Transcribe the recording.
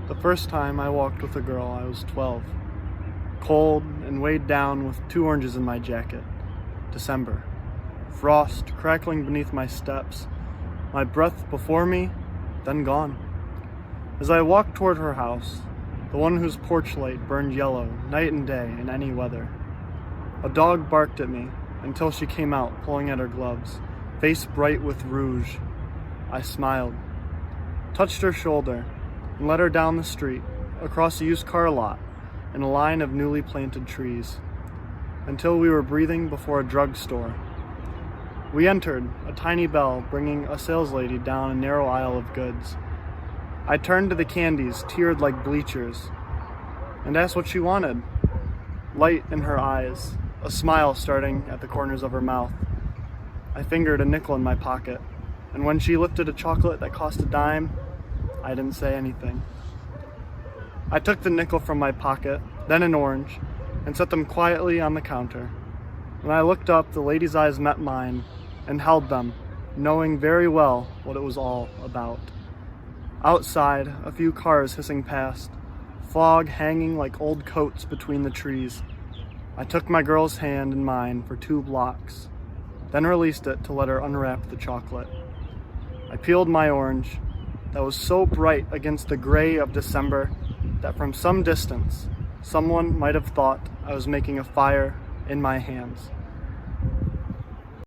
The first time I walked with a girl, I was 12. Cold and weighed down with 2 oranges in my jacket. December. Frost crackling beneath my steps. My breath before me, then gone. As I walked toward her house, the one whose porch light burned yellow night and day in any weather, a dog barked at me until she came out pulling at her gloves, face bright with rouge. I smiled, touched her shoulder, and led her down the street, across a used car lot, in a line of newly planted trees, until we were breathing before a drugstore. We entered, a tiny bell bringing a saleslady down a narrow aisle of goods. I turned to the candies, tiered like bleachers, and asked what she wanted. Light in her eyes, a smile starting at the corners of her mouth. I fingered a nickel in my pocket, and when she lifted a chocolate that cost a dime, I didn't say anything. I took the nickel from my pocket, then an orange, and set them quietly on the counter. When I looked up, the lady's eyes met mine and held them, knowing very well what it was all about. Outside, a few cars hissing past, fog hanging like old coats between the trees. I took my girl's hand in mine for 2 blocks, then released it to let her unwrap the chocolate. I peeled my orange, that was so bright against the gray of December that from some distance, someone might have thought I was making a fire in my hands.